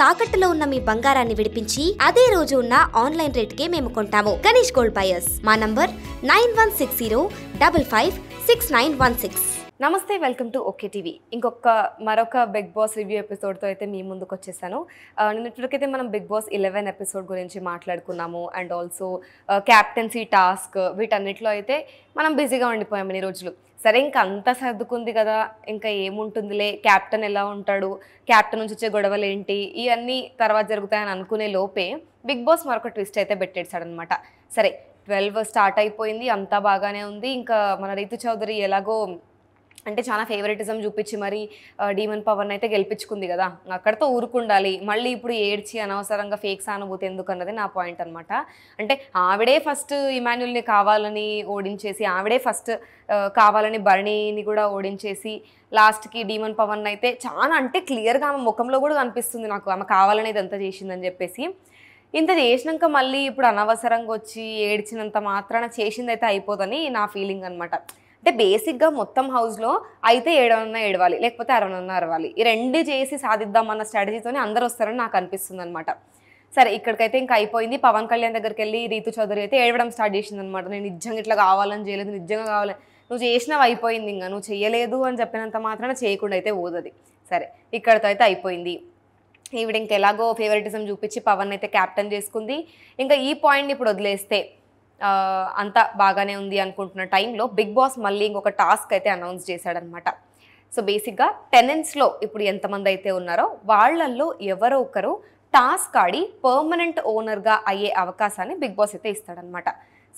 తాకట్టులో ఉన్న మీ బంగారాన్ని విడిపించి అదే రోజు ఉన్న ఆన్లైన్ రేటుకే మేము కొంటాము. Ganesh gold buyers. మా నంబర్ 9160556916. నమస్తే, వెల్కమ్ టు ఓకే టీవీ. మరొక బిగ్ బాస్ రివ్యూ ఎపిసోడ్తో అయితే మీ ముందుకు వచ్చేసాను. నిన్నటికైతే మనం బిగ్ బాస్ 11 ఎపిసోడ్ గురించి మాట్లాడుకున్నాము. అండ్ ఆల్సో క్యాప్టెన్సీ టాస్క్, వీటన్నిటిలో అయితే మనం బిజీగా ఉండిపోయాము ఇన్ని రోజులు. సరే, ఇంకా అంతా సర్దుకుంది కదా, ఇంకా ఏముంటుందిలే, క్యాప్టెన్ ఎలా ఉంటాడు, క్యాప్టెన్ నుంచి వచ్చే గొడవలు ఏంటి, ఇవన్నీ తర్వాత జరుగుతాయని అనుకునే లోపే బిగ్ బాస్ మరొక ట్విస్ట్ అయితే పెట్టేశాడనమాట. సరే, 12 స్టార్ట్ అయిపోయింది, అంతా బాగానే ఉంది. ఇంకా మన రీతు చౌదరి ఎలాగో అంటే చాలా ఫేవరెటిజం చూపించి మరి డీమన్ పవన్ అయితే గెలిపించుకుంది కదా, అక్కడితో ఊరుకుండాలి. మళ్ళీ ఇప్పుడు ఏడ్చి అనవసరంగా ఫేక్ సానుభూతి ఎందుకు అన్నది నా పాయింట్ అనమాట. అంటే ఆవిడే ఫస్ట్ ఇమాన్యుల్ని కావాలని ఓడించేసి, ఆవిడే ఫస్ట్ కావాలని బర్నీని కూడా ఓడించేసి, లాస్ట్కి డీమన్ పవన్ అయితే చాలా అంటే క్లియర్గా ఆమె ముఖంలో కూడా కనిపిస్తుంది నాకు, ఆమె కావాలని ఇదంతా చేసిందని చెప్పేసి. ఇంత చేసినాక మళ్ళీ ఇప్పుడు అనవసరంగా వచ్చి ఏడ్చినంత మాత్రాన చేసింది అయితే అయిపోదని నా ఫీలింగ్ అనమాట. అంటే బేసిక్గా మొత్తం హౌస్లో అయితే ఏడవన్నా ఏడవాలి, లేకపోతే అరవనన్నా అరవాలి. ఈ రెండు చేసి సాధిద్దామన్న స్ట్రాటజీతోనే అందరూ వస్తారని నాకు అనిపిస్తుంది అనమాట. సరే, ఇక్కడికైతే ఇంకా అయిపోయింది. పవన్ కళ్యాణ్ దగ్గరికి వెళ్ళి రీతు చౌదరి అయితే ఏడవడం స్టార్ట్ చేసింది అనమాట. నేను నిజంగా ఇట్లా కావాలని చేయలేదు, నిజంగా కావాలని, నువ్వు చేసినవి అయిపోయింది, ఇంకా నువ్వు చేయలేదు అని చెప్పినంత మాత్రాన చేయకుండా అయితే పోతుంది. సరే, ఇక్కడితో అయితే అయిపోయింది. ఈవిడ ఇంకెలాగో ఫేవరెటిజం చూపించి పవన్ అయితే క్యాప్టెన్ చేసుకుంది. ఇంకా ఈ పాయింట్ని ఇప్పుడు వదిలేస్తే అంతా బాగానే ఉంది అనుకుంటున్న టైంలో బిగ్ బాస్ మళ్ళీ ఇంకొక టాస్క్ అయితే అనౌన్స్ చేశాడనమాట. సో బేసిక్గా టెనెంట్స్లో ఇప్పుడు ఎంతమంది అయితే ఉన్నారో వాళ్ళల్లో ఎవరో ఒకరు టాస్క్ ఆడి పర్మనెంట్ ఓనర్గా అయ్యే అవకాశాన్ని బిగ్ బాస్ అయితే ఇస్తాడనమాట.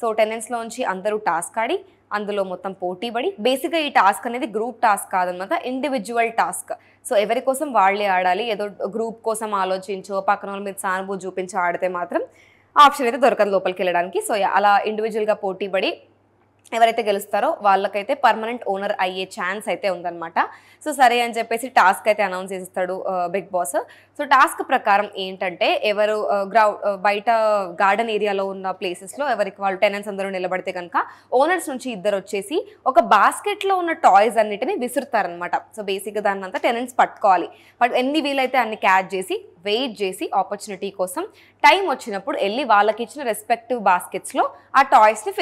సో టెనెంట్స్లోంచి అందరూ టాస్క్ ఆడి అందులో మొత్తం పోటీ పడి, బేసిక్గా ఈ టాస్క్ అనేది గ్రూప్ టాస్క్ కాదనమాట, ఇండివిజువల్ టాస్క్. సో ఎవరి కోసం వాళ్ళే ఆడాలి. ఏదో గ్రూప్ కోసం ఆలోచించో పక్కన వాళ్ళ మీద సానుభూతి చూపించో ఆడితే మాత్రం ఆప్షన్ అయితే దొరకదు లోపలికి వెళ్ళడానికి. సో అలా ఇండివిజువల్గా పోటీ పడి ఎవరైతే గెలుస్తారో వాళ్ళకైతే పర్మనెంట్ ఓనర్ అయ్యే ఛాన్స్ అయితే ఉందన్నమాట. సో సరే అని చెప్పేసి టాస్క్ అయితే అనౌన్స్ చేస్తాడు బిగ్ బాస్. సో టాస్క్ ప్రకారం ఏంటంటే, ఎవరు బయట గార్డెన్ ఏరియాలో ఉన్న ప్లేసెస్లో ఎవరికి వాళ్ళు టెనెంట్స్ అందరూ నిలబడితే కనుక ఓనర్స్ నుంచి ఇద్దరు వచ్చేసి ఒక బాస్కెట్లో ఉన్న టాయ్స్ అన్నిటిని విసురుతారనమాట. సో బేసిక్గా దాన్ని అంతా టెనెంట్స్ పట్టుకోవాలి. బట్ ఎన్ని వీలైతే అన్ని క్యాచ్ చేసి వెయిట్ చేసి ఆపర్చునిటీ కోసం టైం వచ్చినప్పుడు వెళ్ళి వాళ్ళకి ఇచ్చిన రెస్పెక్టివ్ బాస్కెట్స్లో ఆ టాయ్స్ని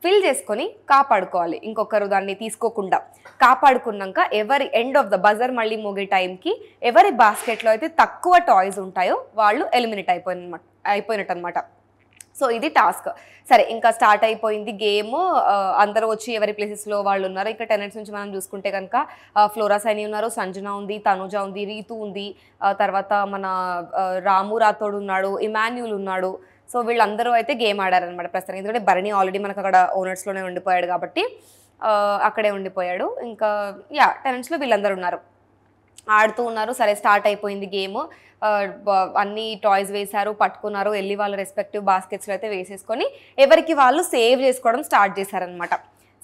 ఫిల్ చేసుకొని కాపాడుకోవాలి. ఇంకొకరు దాన్ని తీసుకోకుండా కాపాడుకున్నాక ఎవరి ఎండ్ ఆఫ్ ద బజర్ మళ్ళీ మోగే టైంకి ఎవరి బాస్కెట్లో అయితే తక్కువ టాయ్స్ ఉంటాయో వాళ్ళు ఎలిమినేట్ అయిపోయినట్టు అనమాట. సో ఇది టాస్క్. సరే, ఇంకా స్టార్ట్ అయిపోయింది గేమ్. అందరూ వచ్చి ఎవరి ప్లేసెస్లో వాళ్ళు ఉన్నారు. ఇంకా టెనెంట్స్ నుంచి మనం చూసుకుంటే కనుక ఫ్లోరా సైని ఉన్నారు, సంజన ఉంది, తనుజ ఉంది, రీతు ఉంది, తర్వాత మన రాము రాథోడ్ ఉన్నాడు, ఇమాన్యుల్ ఉన్నాడు. సో వీళ్ళందరూ అయితే గేమ్ ఆడారనమాట ప్రస్తుతం. ఎందుకంటే బర్నీ ఆల్రెడీ మనకు అక్కడ ఓనర్స్లోనే ఉండిపోయాడు కాబట్టి అక్కడే ఉండిపోయాడు. ఇంకా టెనెంట్స్లో వీళ్ళందరూ ఆడుతూ ఉన్నారు. సరే, స్టార్ట్ అయిపోయింది గేమ్. అన్ని టాయ్స్ వేశారు, పట్టుకున్నారు, వెళ్ళి వాళ్ళ రెస్పెక్టివ్ బాస్కెట్స్లో అయితే వేసేసుకొని ఎవరికి వాళ్ళు సేవ్ చేసుకోవడం స్టార్ట్ చేశారనమాట.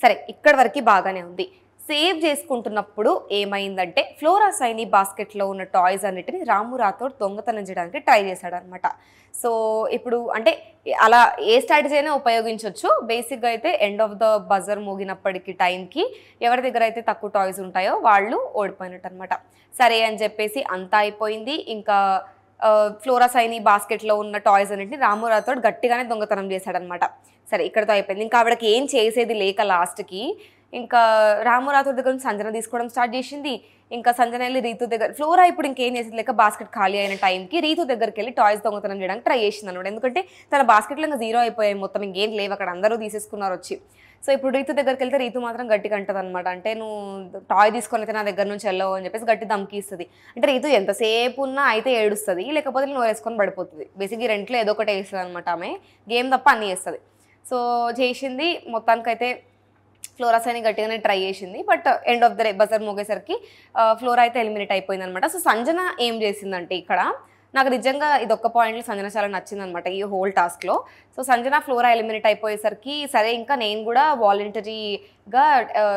సరే, ఇక్కడి వరకు బాగానే ఉంది. సేవ్ చేసుకుంటున్నప్పుడు ఏమైందంటే, ఫ్లోరా సైని బాస్కెట్లో ఉన్న టాయ్స్ అన్నిటిని రాము రాథోడ్ దొంగతనం చేయడానికి ట్రై చేశాడనమాట. సో ఇప్పుడు అంటే అలా ఏ స్ట్రాటజీ అయినా ఉపయోగించవచ్చు. బేసిక్గా అయితే ఎండ్ ఆఫ్ ద బజర్ మోగినప్పటికీ టైంకి ఎవరి దగ్గర అయితే తక్కువ టాయ్స్ ఉంటాయో వాళ్ళు ఓడిపోయినట్టు అనమాట. సరే అని చెప్పేసి అంతా అయిపోయింది. ఇంకా ఫ్లోరా సైని బాస్కెట్లో ఉన్న టాయ్స్ అన్నింటిని రాము రాథోడ్ గట్టిగానే దొంగతనం చేశాడనమాట. సరే, ఇక్కడితో అయిపోయింది. ఇంకా ఆవిడకి ఏం చేసేది లేక లాస్ట్కి ఇంకా రాము రాథోడ్ దగ్గర నుంచి సంజన తీసుకోవడం స్టార్ట్ చేసింది. ఇంకా సంజన వెళ్ళి రీతు దగ్గర, ఫ్లోరా ఇప్పుడు ఇంకేం చేసేది లేక బాస్కెట్ ఖాళీ అయిన టైంకి రీతు దగ్గరికి వెళ్ళి టాయ్స్ దొంగతనం చేయడానికి ట్రై చేసింది అనమాట. ఎందుకంటే తన బాస్కెట్లో ఇంకా జీరో అయిపోయాయి మొత్తం, ఇంకేం లేవు అక్కడ, అందరూ తీసేసుకున్నారు వచ్చి. సో ఇప్పుడు రీతు దగ్గరికి వెళ్తే రీతు మాత్రం గట్టిగా అంటది అనమాట. అంటే నువ్వు టాయ్ తీసుకొని అయితే నా దగ్గర నుంచి వెళ్ళవు అని చెప్పేసి గట్టి ధమ్కి ఇస్తుంది. అంటే రీతు ఎంతసేపు ఉన్నా అయితే ఏడుస్తుంది, లేకపోతే నువ్వు వేసుకొని పడిపోతుంది. బేసిక్గా రెంట్లో ఏదో ఒకటి వేస్తుంది అనమాట. ఆమె గేమ్ తప్ప అన్నీ చేస్తుంది. సో చేసింది మొత్తానికైతే. ఫ్లోరా సైని గట్టిగానే ట్రై చేసింది. But end of the buzzer మోగేసరికి ఫ్లోరా అయితే ఎలిమినేట్ అయిపోయింది అనమాట. సో సంజన ఏం చేసిందంటే, ఇక్కడ నాకు నిజంగా ఇది ఒక్క పాయింట్లో సంజన చాలా నచ్చింది అనమాట ఈ హోల్ టాస్క్లో. సో సంజన ఫ్లోరా ఎలిమినేట్ అయిపోయేసరికి సరే ఇంకా నేను కూడా వాలంటరీగా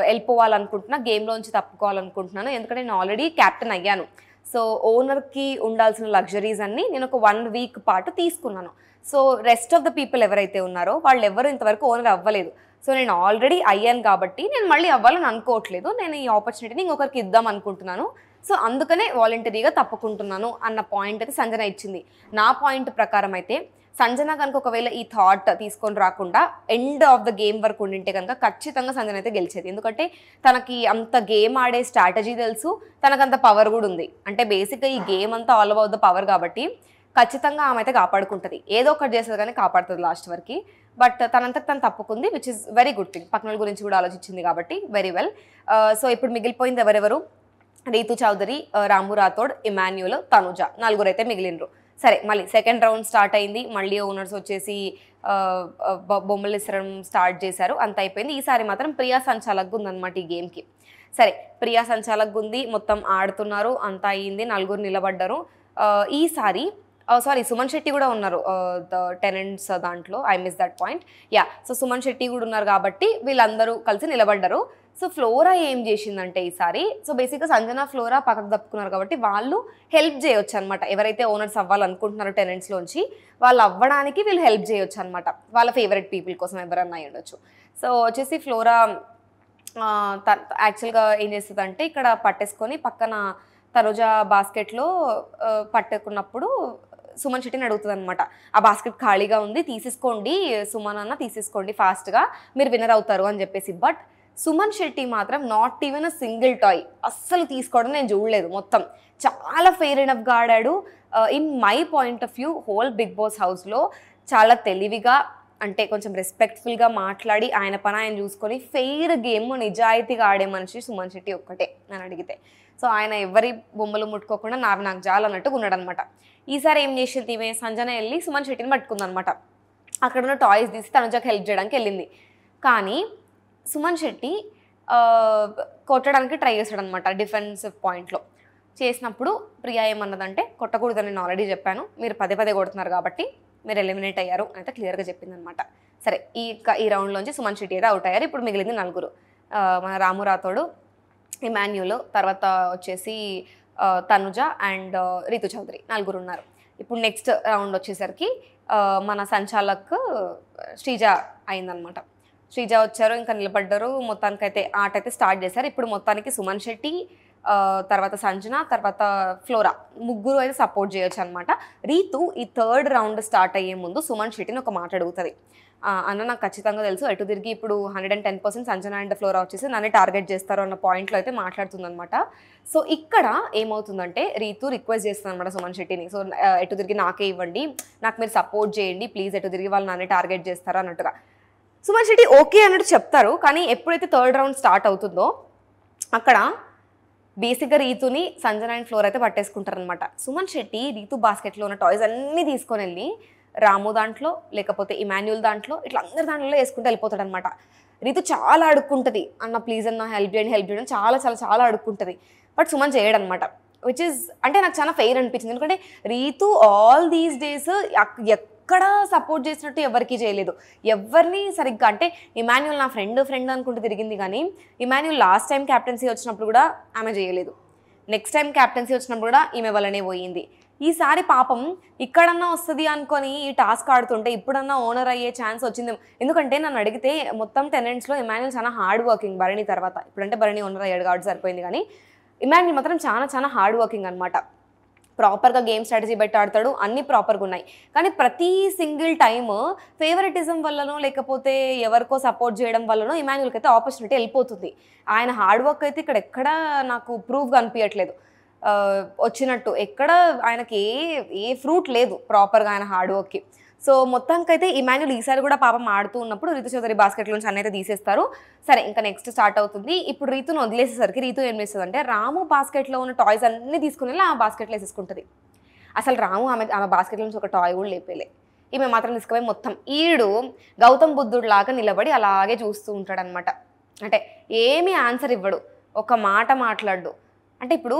వెళ్ళిపోవాలనుకుంటున్నా, గేమ్లోంచి తప్పుకోవాలనుకుంటున్నాను, ఎందుకంటే నేను ఆల్రెడీ క్యాప్టెన్ అయ్యాను. సో ఓనర్కి ఉండాల్సిన లగ్జరీస్ అన్నీ నేను ఒక 1 వీక్ పాటు తీసుకున్నాను. So rest of the people ఎవరైతే ఉన్నారో వాళ్ళు ఎవరు ఇంతవరకు ఓనర్ అవ్వలేదు. సో నేను ఆల్రెడీ అయ్యాను కాబట్టి నేను మళ్ళీ అవ్వాలని అనుకోవట్లేదు. నేను ఈ ఆపర్చునిటీని ఇంకొకరికి ఇద్దాం అనుకుంటున్నాను. సో అందుకనే వాలంటరీగా తప్పుకుంటున్నాను అన్న పాయింట్ అయితే సంజన ఇచ్చింది. నా పాయింట్ ప్రకారం అయితే సంజన కనుక ఒకవేళ ఈ థాట్ తీసుకొని రాకుండా ఎండ్ ఆఫ్ ద గేమ్ వరకు ఉండింటే కనుక ఖచ్చితంగా సంజన అయితే గెలిచేది. ఎందుకంటే తనకి అంత గేమ్ ఆడే స్ట్రాటజీ తెలుసు, తనకంత పవర్ కూడా ఉంది. అంటే బేసిక్గా ఈ గేమ్ అంతా ఆల్ అబౌట్ ద పవర్ కాబట్టి ఖచ్చితంగా ఆమె అయితే కాపాడుకుంటుంది. ఏదో ఒకటి చేస్తుంది కానీ కాపాడుతుంది లాస్ట్ వరకు. బట్ తనంతకు తను తప్పుకుంది, which is very good thing. పక్కన గురించి కూడా ఆలోచించింది కాబట్టి వెరీ వెల్. సో ఇప్పుడు మిగిలిపోయింది ఎవరెవరు? రీతు చౌదరి, రాము రాథోడ్, ఇమాన్యుల్, తనుజ, నలుగురు అయితే మిగిలినరు. సరే, మళ్ళీ సెకండ్ రౌండ్ స్టార్ట్ అయింది. మళ్ళీ ఓనర్స్ వచ్చేసి బొమ్మలు ఇసరం స్టార్ట్ చేశారు. అంత అయిపోయింది. ఈసారి మాత్రం ప్రియా సంచాలక్ ఉందన్నమాట ఈ గేమ్కి. సరే, ప్రియా సంచాలక్ ఉంది, మొత్తం ఆడుతున్నారు, అంతా అయింది, నలుగురు నిలబడ్డారు. ఈసారి సారీ సుమన్ శెట్టి కూడా ఉన్నారు ద టెనెంట్స్ దాంట్లో. I miss that point. Yeah, so Suman Shetty కూడా ఉన్నారు కాబట్టి వీళ్ళందరూ కలిసి నిలబడ్డారు. సో ఫ్లోరా ఏం చేసిందంటే ఈసారి, సో బేసిక్గా సంజన ఫ్లోరా పక్కకు తప్పుకున్నారు కాబట్టి వాళ్ళు హెల్ప్ చేయొచ్చు అనమాట. ఎవరైతే ఓనర్స్ అవ్వాలనుకుంటున్నారో టెనెంట్స్లోంచి వాళ్ళు అవ్వడానికి వీళ్ళు హెల్ప్ చేయొచ్చు అనమాట, వాళ్ళ ఫేవరెట్ పీపుల్ కోసం ఎవరన్నా అయి ఉండొచ్చు. సో వచ్చేసి ఫ్లోరా యాక్చువల్గా ఏం చేస్తుంది అంటే ఇక్కడ పట్టేసుకొని పక్కన తనుజ బాస్కెట్లో పట్టుకున్నప్పుడు సుమన్ శెట్టిని అడుగుతుంది అనమాట, ఆ బాస్కెట్ ఖాళీగా ఉంది, తీసేసుకోండి సుమన్ అన్న, తీసేసుకోండి ఫాస్ట్గా, మీరు విన్నర్ అవుతారు అని చెప్పేసి. బట్ సుమన్ శెట్టి మాత్రం not even a single toy అస్సలు తీసుకోవడం నేను చూడలేదు. మొత్తం చాలా ఫెయిర్ ఎనఫ్గా ఆడాడు. In my point of view whole Bigg Boss హౌస్లో చాలా తెలివిగా, అంటే కొంచెం రెస్పెక్ట్ఫుల్గా మాట్లాడి ఆయన పని ఆయన చూసుకొని ఫెయిర్ గేమ్ నిజాయితీగా ఆడే మనిషి సుమన్ శెట్టి ఒక్కటే నన్ను అడిగితే. సో ఆయన ఎవరి బొమ్మలు ముట్టుకోకుండా నాకు జాలు అన్నట్టుగా ఉన్నాడు అనమాట. ఈసారి ఏం చేసింది ఈమె, సంజన వెళ్ళి సుమన్ శెట్టిని పట్టుకుందనమాట. అక్కడ ఉన్న టాయ్స్ తీసి తనుజకి హెల్ప్ చేయడానికి వెళ్ళింది. కానీ సుమన్ శెట్టి కొట్టడానికి ట్రై చేశాడనమాట డిఫెన్సివ్ పాయింట్లో. చేసినప్పుడు ప్రియా ఏమన్నదంటే, కొట్టకూడదని నేను ఆల్రెడీ చెప్పాను, మీరు పదే పదే కొడుతున్నారు కాబట్టి మీరు ఎలిమినేట్ అయ్యారు అయితే క్లియర్గా చెప్పిందనమాట. సరే, ఈ రౌండ్లోంచి సుమన్ శెట్టి అయితే అవుట్ అయ్యారు. ఇప్పుడు మిగిలింది నలుగురు, మన రాము రాథోడు, ఇమాన్యుల్, తర్వాత వచ్చేసి తనుజ అండ్ రీతు చౌదరి, నలుగురు ఉన్నారు. ఇప్పుడు నెక్స్ట్ రౌండ్ వచ్చేసరికి మన సంచాలక్ శ్రీజ అయిందనమాట. శ్రీజ వచ్చారు, ఇంకా నిలబడ్డారు. మొత్తానికైతే ఆట అయితే స్టార్ట్ చేశారు. ఇప్పుడు మొత్తానికి సుమన్ శెట్టి, తర్వాత సంజన, తర్వాత ఫ్లోరా, ముగ్గురు అయితే సపోర్ట్ చేయొచ్చు అనమాట. రీతు ఈ థర్డ్ రౌండ్ స్టార్ట్ అయ్యే ముందు సుమన్ శెట్టిని ఒక మాట అడుగుతుంది, అన్న నాకు ఖచ్చితంగా తెలుసు ఎటు తిరిగి ఇప్పుడు 110% సంజన అండ్ ఫ్లోరా వచ్చేసి నన్ను టార్గెట్ చేస్తారు అన్న పాయింట్లో అయితే మాట్లాడుతుంది అనమాట. సో ఇక్కడ ఏమవుతుందంటే రీతు రిక్వెస్ట్ చేస్తుంది అనమాట సుమన్ శెట్టిని, సో ఎటు తిరిగి నాకే ఇవ్వండి, నాకు మీరు సపోర్ట్ చేయండి ప్లీజ్, ఎటు తిరిగి వాళ్ళు నన్ను టార్గెట్ చేస్తారు అన్నట్టుగా. సుమన్ శెట్టి ఓకే అన్నట్టు చెప్తారు. కానీ ఎప్పుడైతే థర్డ్ రౌండ్ స్టార్ట్ అవుతుందో అక్కడ బేసిక్గా రీతుని సంజన అండ్ ఫ్లోర్ అయితే పట్టేసుకుంటారనమాట. సుమన్ శెట్టి రీతు బాస్కెట్లో ఉన్న టాయ్స్ అన్నీ తీసుకొని వెళ్ళి రాము దాంట్లో, లేకపోతే ఇమాన్యుల్ దాంట్లో, ఇట్లా అందరి దాంట్లో వేసుకుంటూ వెళ్ళిపోతాడు అనమాట. రీతు చాలా అడుక్కుంటుంది, అన్న ప్లీజ్ అన్న హెల్ప్ చేయండి చాలా చాలా చాలా అడుక్కుంటుంది. బట్ సుమన్ చేయడనమాట, విచ్ ఇస్ అంటే నాకు చాలా ఫెయిర్ అనిపించింది. ఎందుకంటే రీతు ఆల్ దీస్ డేస్ ఎక్కడ సపోర్ట్ చేసినట్టు ఎవరికి చేయలేదు, ఎవరిని సరిగ్గా. అంటే ఇమాన్యుల్ నా ఫ్రెండ్ అనుకుంటూ తిరిగింది, కానీ ఇమాన్యుల్ లాస్ట్ టైం క్యాప్టెన్సీ వచ్చినప్పుడు కూడా ఆమె చేయలేదు, నెక్స్ట్ టైం క్యాప్టెన్సీ వచ్చినప్పుడు కూడా ఈమె వల్లనే పోయింది. ఈసారి పాపం ఇక్కడన్నా వస్తుంది అనుకొని ఈ టాస్క్ ఆడుతుంటే ఇప్పుడన్నా ఓనర్ అయ్యే ఛాన్స్ వచ్చింది. ఎందుకంటే నన్ను అడిగితే మొత్తం టెనెంట్స్లో ఇమాన్యుల్ చాలా హార్డ్ వర్కింగ్, భరణి తర్వాత. ఇప్పుడంటే భరణి ఓనర్ అయ్యాడు కాబట్టి సరిపోయింది, కానీ ఇమాన్యుల్ మాత్రం చాలా చాలా హార్డ్ వర్కింగ్ అనమాట. ప్రాపర్గా గేమ్ స్ట్రాటజీ పెట్టి ఆడతాడు, అన్నీ ప్రాపర్గా ఉన్నాయి. కానీ ప్రతి సింగిల్ టైమ్ ఫేవరెటిజం వల్లనో లేకపోతే ఎవరికో సపోర్ట్ చేయడం వల్లనో ఇమాన్యుల్కి అయితే ఆపర్చునిటీ వెళ్ళిపోతుంది. ఆయన హార్డ్ వర్క్ అయితే ఇక్కడ ఎక్కడ నాకు ప్రూఫ్గా అనిపించట్లేదు వచ్చినట్టు. ఎక్కడ ఆయనకి ఏ ఫ్రూట్ లేదు ప్రాపర్గా ఆయన హార్డ్ వర్క్కి. సో మొత్తానికైతే ఇమాన్యుల్ ఈసారి కూడా పాపం ఆడుతూ ఉన్నప్పుడు రీతు చౌదరి బాస్కెట్లోంచి అన్నైతే తీసేస్తారు. సరే, ఇంకా నెక్స్ట్ స్టార్ట్ అవుతుంది. ఇప్పుడు రీతును వదిలేసేసరికి రీతు ఏం చేస్తుంది అంటే రాము బాస్కెట్లో ఉన్న టాయ్స్ అన్నీ తీసుకుని వెళ్ళి ఆ బాస్కెట్లో వేసేసుకుంటుంది. అసలు రాము ఆమె బాస్కెట్లో నుంచి ఒక టాయ్ కూడా లేపేలే. ఈమె మాత్రం తీసుకుపోయి మొత్తం ఈడు గౌతమ్ బుద్ధుడు లాగా నిలబడి అలాగే చూస్తూ ఉంటాడనమాట. అంటే ఏమీ ఆన్సర్ ఇవ్వడు, ఒక మాట మాట్లాడు. అంటే ఇప్పుడు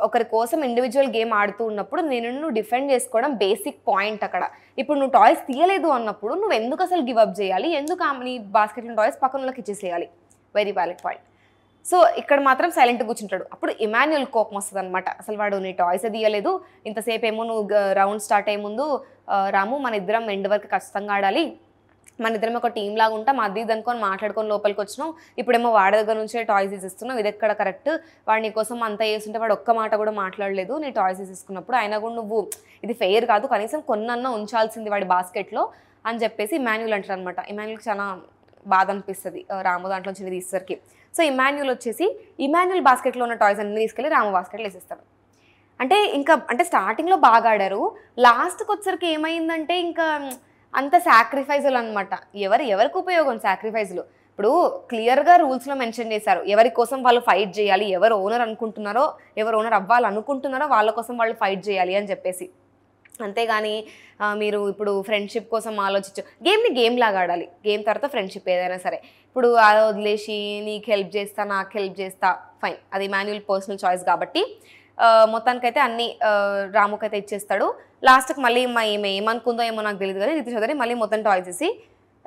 ఒకరి కోసం ఇండివిజువల్ గేమ్ ఆడుతూ ఉన్నప్పుడు నువ్వు డిఫెండ్ చేసుకోవడం బేసిక్ పాయింట్ అక్కడ. ఇప్పుడు నువ్వు టాయ్స్ తీయలేదు అన్నప్పుడు నువ్వు ఎందుకు అసలు గివ్ అప్ చేయాలి, ఎందుకు నీ బాస్కెట్లో టాయ్స్ పక్కన వాళ్ళకి ఇచ్చేసేయాలి, వెరీ వ్యాలిడ్ పాయింట్. సో ఇక్కడ మాత్రం సైలెంట్గా కూర్చుంటాడు. అప్పుడు ఇమాన్యుల్ కోపం వస్తుంది అనమాట, అసలు వాడు నీ టాయ్స్ తీయలేదు, ఇంతసేపు ఏమో నువ్వు రౌండ్ స్టార్ట్ అయ్యే ముందు రాము మన ఇద్దరం ఎండ్ వరకు ఖచ్చితంగా ఆడాలి, మన ఇద్దరం ఒక టీం లాగా ఉంటాం, అది ఇది అనుకొని మాట్లాడుకొని లోపలికి వచ్చినాం, ఇప్పుడేమో వాడి దగ్గర నుంచే టాయ్స్ తీసిస్తున్నావు, ఇది ఎక్కడ కరెక్ట్, వాడు నీ కోసం అంతా చేస్తుంటే వాడు ఒక్క మాట కూడా మాట్లాడలేదు నీ టాయ్స్ తీసుకున్నప్పుడు, అయినా కూడా నువ్వు ఇది ఫెయిర్ కాదు, కనీసం కొన్నన్నా ఉంచాల్సింది వాడి బాస్కెట్లో అని చెప్పేసి ఇమాన్యుల్ అంటారు అనమాట. ఇమాన్యుల్కి చాలా బాధ అనిపిస్తుంది రాము దాంట్లో చిన్న తీసేసరికి. సో ఇమాన్యుల్ వచ్చేసి ఇమాన్యుల్ బాస్కెట్లో ఉన్న టాయ్స్ అన్ని తీసుకెళ్ళి రాము బాస్కెట్లో వేసేస్తాడు. అంటే స్టార్టింగ్లో బాగా ఆడారు, లాస్ట్కి వచ్చరికి ఏమైందంటే ఇంకా అంత సాక్రిఫైజులు అనమాట. ఎవరికి ఉపయోగం సాక్రిఫైజులు? ఇప్పుడు క్లియర్గా రూల్స్లో మెన్షన్ చేశారు ఎవరి కోసం వాళ్ళు ఫైట్ చేయాలి, ఎవరు ఓనర్ అవ్వాలనుకుంటున్నారో వాళ్ళ కోసం వాళ్ళు ఫైట్ చేయాలి అని చెప్పేసి. అంతేగాని మీరు ఇప్పుడు ఫ్రెండ్షిప్ కోసం ఆలోచించు, గేమ్ని గేమ్ లాగా ఆడాలి, గేమ్ తర్వాత ఫ్రెండ్షిప్ ఏదైనా సరే. ఇప్పుడు అది వదిలేసి నీకు హెల్ప్ చేస్తా నాకు హెల్ప్ చేస్తా ఫైన్, అది మాన్యువల్ పర్సనల్ చాయిస్ కాబట్టి మొత్తానికైతే అన్ని రాముకైతే ఇచ్చేస్తాడు. లాస్ట్కి మళ్ళీ ఈమె ఏమనుకుందో ఏమో నాకు తెలియదు కానీ రితు చౌదరి మళ్ళీ మొత్తం టాయ్స్ వేసి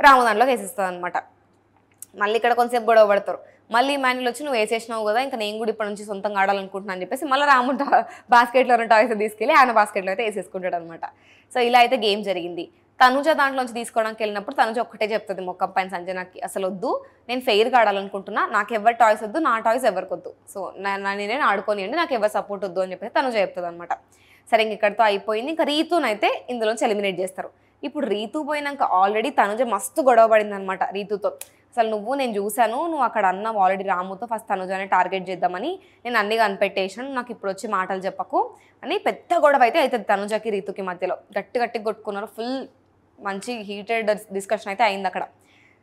రాము దాంట్లోకి వేసేస్తుంది అనమాట. మళ్ళీ ఇక్కడ కొంతసేపు గొడవ పడతారు. మళ్ళీ మాన్యుల్ వచ్చి నువ్వు వేసేసినావు కదా, ఇంకా నేను కూడా ఇప్పటి నుంచి సొంతంగా ఆడాలనుకుంటున్నాను అని చెప్పేసి మళ్ళీ రాము బాస్కెట్లో ఉన్న టాయ్స్ తీసుకెళ్ళి ఆయన బాస్కెట్లో అయితే వేసేసుకుంటాడు అనమాట. సో ఇలా అయితే గేమ్ జరిగింది. తనుజ దాంట్లోంచి తీసుకోవడానికి వెళ్ళినప్పుడు తనుజ ఒక్కటే చెప్తుంది మొక్కం పైన సంజనకి, అసలు వద్దు, నేను ఫెయిర్గా ఆడాలనుకుంటున్నా, నాకు ఎవరి టాయ్స్ వద్దు, నా టాయ్స్ ఎవరికి వద్దు, సో నేను ఆడుకోనియండి, నాకు ఎవరు సపోర్ట్ వద్దు అని చెప్పేసి తనుజ చెప్తుంది అనమాట. సరే ఇంక ఇక్కడితో అయిపోయింది. ఇంకా రీతునైతే ఇందులోంచి ఎలిమినేట్ చేస్తారు. ఇప్పుడు రీతు పోయినాక ఆల్రెడీ తనుజ మస్తు గొడవ పడింది అనమాట రీతుతో. అసలు నేను చూశాను, నువ్వు అక్కడ అన్నావు ఆల్రెడీ రాముతో ఫస్ట్ తనుజానే టార్గెట్ చేద్దామని, నేను అన్ని కనిపెట్టేసాను, నాకు ఇప్పుడు వచ్చి మాటలు చెప్పకు అని పెద్ద గొడవ అయితే అవుతుంది తనుజకి రీతుకి మధ్యలో. గట్టి కొట్టుకున్నారు, ఫుల్ మంచి హీటెడ్ డిస్కషన్ అయితే అయింది అక్కడ.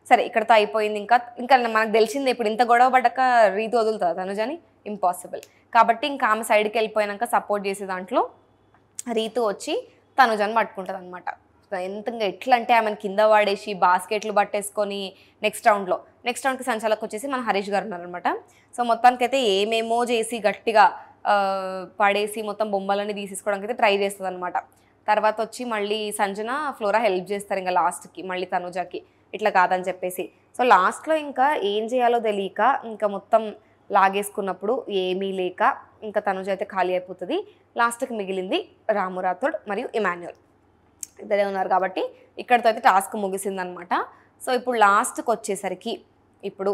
సరే ఇక్కడతో అయిపోయింది. ఇంకా మనకు తెలిసిందే ఇప్పుడు ఇంత గొడవ పడ్డాక రీతు వదులుతుందా తనుజని? ఇంపాసిబుల్. కాబట్టి ఇంకా ఆమె సైడ్కి వెళ్ళిపోయినాక సపోర్ట్ చేసే దాంట్లో రీతు వచ్చి తనుజని పట్టుకుంటుంది అనమాట. ఎట్లా అంటే ఆమెను కింద వాడేసి బాస్కెట్లు పట్టేసుకొని నెక్స్ట్ రౌండ్కి సంచాలకు వచ్చేసి మన హరీష్ గారు ఉన్నారనమాట. సో మొత్తానికైతే ఏమేమో చేసి గట్టిగా పడేసి మొత్తం బొమ్మలని తీసేసుకోవడానికి అయితే ట్రై చేస్తుంది అనమాట. తర్వాత వచ్చి మళ్ళీ సంజన ఫ్లోరా హెల్ప్ చేస్తారు ఇంకా లాస్ట్కి మళ్ళీ తనుజకి ఇట్లా కాదని చెప్పేసి. సో లాస్ట్లో ఇంకా ఏం చేయాలో తెలియక ఇంకా మొత్తం లాగేసుకున్నప్పుడు ఏమీ లేక ఇంకా తనుజ అయితే ఖాళీ అయిపోతుంది. లాస్ట్కి మిగిలింది రాము రాథోడ్ మరియు ఇమాన్యుల్ ఇద్దరే ఉన్నారు కాబట్టి ఇక్కడితో అయితే టాస్క్ ముగిసిందనమాట. సో ఇప్పుడు లాస్ట్కి వచ్చేసరికి ఇప్పుడు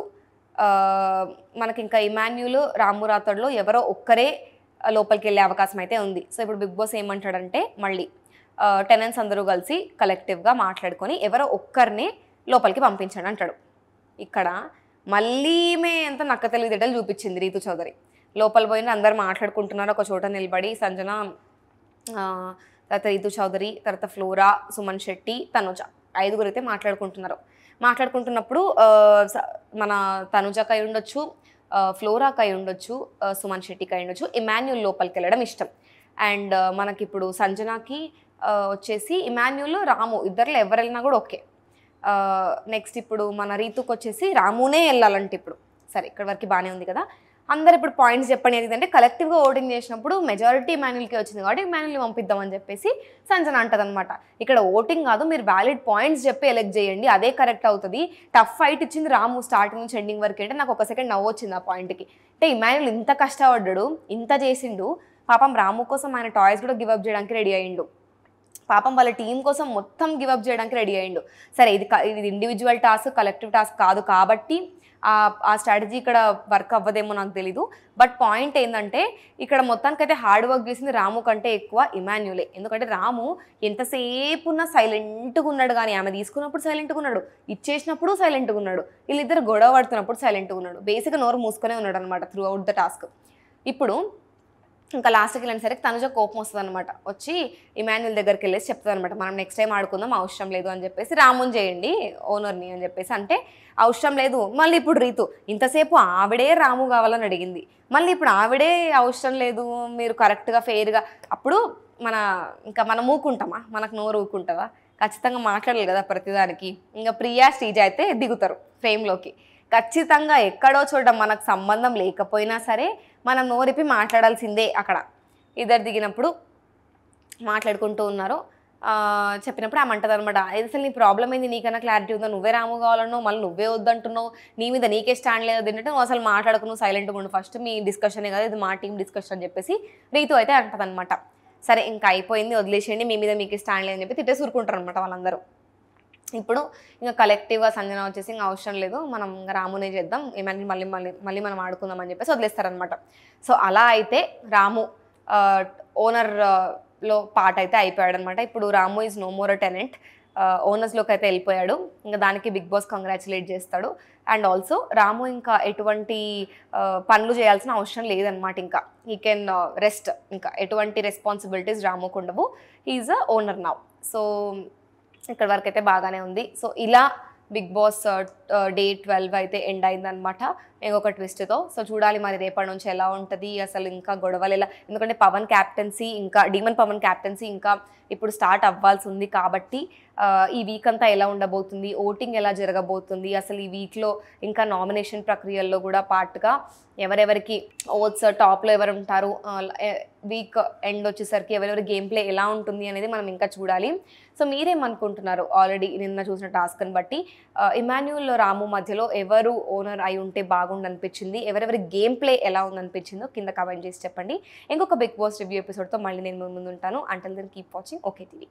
మనకి ఇంకా ఇమాన్యుల్ రాము రాథోడ్లో ఎవరో ఒక్కరే లోపలికి వెళ్ళే అవకాశం అయితే ఉంది. సో ఇప్పుడు బిగ్ బాస్ ఏమంటాడంటే మళ్ళీ టెనెంట్స్ అందరూ కలిసి కలెక్టివ్గా మాట్లాడుకొని ఎవరో ఒక్కరిని లోపలికి పంపించండి అంటాడు. ఇక్కడ మళ్ళీ ఎంత నక్క తెలివితేటలు చూపించింది రీతు చౌదరి. లోపల పోయిన అందరు మాట్లాడుకుంటున్నారు ఒక చోట నిలబడి, సంజన, తర్వాత రీతు చౌదరి, తర్వాత ఫ్లోరా, సుమన్ శెట్టి, తనుజ, 5 అయితే మాట్లాడుకుంటున్నప్పుడు మన తనుజకి అయి ఉండొచ్చు, ఫ్లోరాకి అయి ఉండొచ్చు, సుమన్ శెట్టికి అయి ఉండొచ్చు ఇమాన్యుల్ లోపలికి వెళ్ళడం ఇష్టం. అండ్ మనకి ఇప్పుడు సంజనాకి వచ్చేసి ఇమాన్యుల్, రాము ఇద్దరిలో ఎవరు వెళ్ళినా కూడా ఓకే. నెక్స్ట్ ఇప్పుడు మన రీతుకి వచ్చేసి రామునే వెళ్ళాలంటే ఇప్పుడు సరే ఇక్కడ వరకు బాగానే ఉంది కదా. అందరు ఇప్పుడు పాయింట్స్ చెప్పండి ఏంటంటే కలెక్టివ్గా ఓటింగ్ చేసినప్పుడు మెజారిటీ ఇమాన్యుల్కే వచ్చింది కాబట్టి ఇమాన్యుల్ని పంపిద్దామని చెప్పేసి సంజన అంటది అనమాట. ఇక్కడ ఓటింగ్ కాదు, మీరు వ్యాలిడ్ పాయింట్స్ చెప్పి ఎలెక్ట్ చేయండి, అదే కరెక్ట్ అవుతుంది. టఫ్ ఫైట్ ఇచ్చింది రాము స్టార్టింగ్ నుంచి ఎండింగ్ వరకు అంటే నాకు ఒక సెకండ్ నవ్వు వచ్చింది ఆ పాయింట్కి. అంటే ఇమాన్యుల్ ఇంత కష్టపడ్డాడు, ఇంత చేసిండు, పాపం రాము కోసం ఆయన టాయ్స్ కూడా గివప్ చేయడానికి రెడీ అయ్యిండు, పాపం వాళ్ళ టీం కోసం మొత్తం గివప్ చేయడానికి రెడీ అయ్యిండు. సరే ఇది ఇండివిజువల్ టాస్క్, కలెక్టివ్ టాస్క్ కాదు కాబట్టి ఆ స్ట్రాటజీ ఇక్కడ వర్క్ అవ్వదేమో నాకు తెలీదు. బట్ పాయింట్ ఏంటంటే ఇక్కడ మొత్తానికైతే హార్డ్ వర్క్ చేసింది రాము కంటే ఎక్కువ ఇమాన్యులే. ఎందుకంటే రాము ఎంతసేపు ఉన్నా సైలెంట్గా ఉన్నాడు, కానీ ఆమె తీసుకున్నప్పుడు సైలెంట్గా ఉన్నాడు, ఇచ్చేసినప్పుడు సైలెంట్గా ఉన్నాడు, వీళ్ళిద్దరు గొడవ పడుతున్నప్పుడు సైలెంట్గా ఉన్నాడు, బేసిక్గా నోరు మూసుకొనే ఉన్నాడు అనమాట త్రూ అవుట్ ద టాస్క్. ఇప్పుడు ఇంకా లాస్ట్కి వెళ్ళేసరికి తనుజ కోపం వస్తుంది అనమాట, వచ్చి ఇమాన్యుల్ దగ్గరికి వెళ్ళేసి చెప్తుంది అనమాట, మనం నెక్స్ట్ టైం ఆడుకుందాం, అవసరం లేదు అని చెప్పేసి రాముని చేయండి ఓనర్ని అని చెప్పేసి. అంటే అవసరం లేదు, మళ్ళీ ఇప్పుడు రీతు ఇంతసేపు ఆవిడే రాము కావాలని అడిగింది, మళ్ళీ ఇప్పుడు ఆవిడే అవసరం లేదు, మీరు కరెక్ట్గా ఫెయిర్గా, అప్పుడు మనం ఊకుంటామా? మనకు నోరు ఊకుంటుందా? ఖచ్చితంగా మాట్లాడాలి కదా ప్రతిదానికి. ఇంకా ప్రియా, శ్రీజ అయితే దిగుతారు ఫ్రేమ్లోకి ఖచ్చితంగా. ఎక్కడో చోట మనకు సంబంధం లేకపోయినా సరే మనం నోరిపి మాట్లాడాల్సిందే. అక్కడ ఇద్దరు దిగినప్పుడు మాట్లాడుకుంటూ ఉన్నారు, చెప్పినప్పుడు ఆమె అంటది అనమాట, అసలు నీ ప్రాబ్లం ఏంది, నీకన్నా క్లారిటీ ఉందా, నువ్వే రాము కావాలన్నావు, మళ్ళీ నువ్వే వద్దంటున్నావు, నీ మీద నీకే స్టాండ్ లేదు తింటే నువ్వు అసలు మాట్లాడకు, నువ్వు సైలెంట్గా ఉండు, ఫస్ట్ మీ డిస్కషనే కదా ఇది, మా టీం డిస్కషన్ అని చెప్పేసి రీతు అయితే అంటదనమాట. సరే ఇంకా అయిపోయింది, వదిలేసేయండి, మీ మీద మీకు స్టాండ్ లేదని చెప్పి తిట్టేసి ఊరుకుంటారు అనమాట వాళ్ళందరూ. ఇప్పుడు ఇంకా కలెక్టివ్గా సంజన వచ్చేసి ఇంకా అవసరం లేదు, మనం ఇంకా రామునే చేద్దాం, ఏమని మళ్ళీ మళ్ళీ మళ్ళీ మనం ఆడుకుందాం అని చెప్పేసి వదిలేస్తారనమాట. సో అలా అయితే రాము ఓనర్ లో పార్ట్ అయితే అయిపోయాడు అనమాట. ఇప్పుడు Ramu is no more a tenant, ఓనర్స్లోకి అయితే వెళ్ళిపోయాడు. ఇంకా దానికి బిగ్ బాస్ కంగ్రాచులేట్ చేస్తాడు. అండ్ ఆల్సో రాము ఇంకా ఎటువంటి పనులు చేయాల్సిన అవసరం లేదనమాట. ఇంకా హీ కెన్ రెస్ట్, ఇంకా ఎటువంటి రెస్పాన్సిబిలిటీస్ రాముకు ఉండవు. హీఈస్ అ ఓనర్ నౌ. సో ఇక్కడ వరకు అయితే బాగానే ఉంది. సో ఇలా బిగ్ బాస్ డే 12 అయితే ఎండ్ అయిందనమాట ఇంకొక ట్విస్ట్తో. సో చూడాలి మరి రేపటి నుంచి ఎలా ఉంటుంది, అసలు ఇంకా గొడవలు ఎలా, ఎందుకంటే పవన్ క్యాప్టెన్సీ ఇంకా డీమన్ పవన్ క్యాప్టెన్సీ ఇంకా ఇప్పుడు స్టార్ట్ అవ్వాల్సి ఉంది కాబట్టి ఈ వీక్ అంతా ఎలా ఉండబోతుంది, ఓటింగ్ ఎలా జరగబోతుంది, అసలు ఈ వీక్లో ఇంకా నామినేషన్ ప్రక్రియల్లో కూడా పార్ట్గా ఎవరెవరికి ఓట్స్ టాప్లో ఎవరు ఉంటారు, వీక్ ఎండ్ వచ్చేసరికి ఎవరెవరి గేమ్ ప్లే ఎలా ఉంటుంది అనేది మనం ఇంకా చూడాలి. సో మీరేమనుకుంటున్నారు ఆల్రెడీ నిన్న చూసిన టాస్క్ని బట్టి ఇమాన్యుయల్ రాము మధ్యలో ఎవరు ఓనర్ అయి ఉంటే బాగుండనిపించింది, ఎవరెవరి గేమ్ ప్లే ఎలా ఉందనిపించిందో కింద కామెంట్ చేసి చెప్పండి. ఇంకొక బిగ్ బాస్ రివ్యూ ఎపిసోడ్తో మళ్ళీ నేను ముందు ఉంటాను. Until then keep watching okay TV.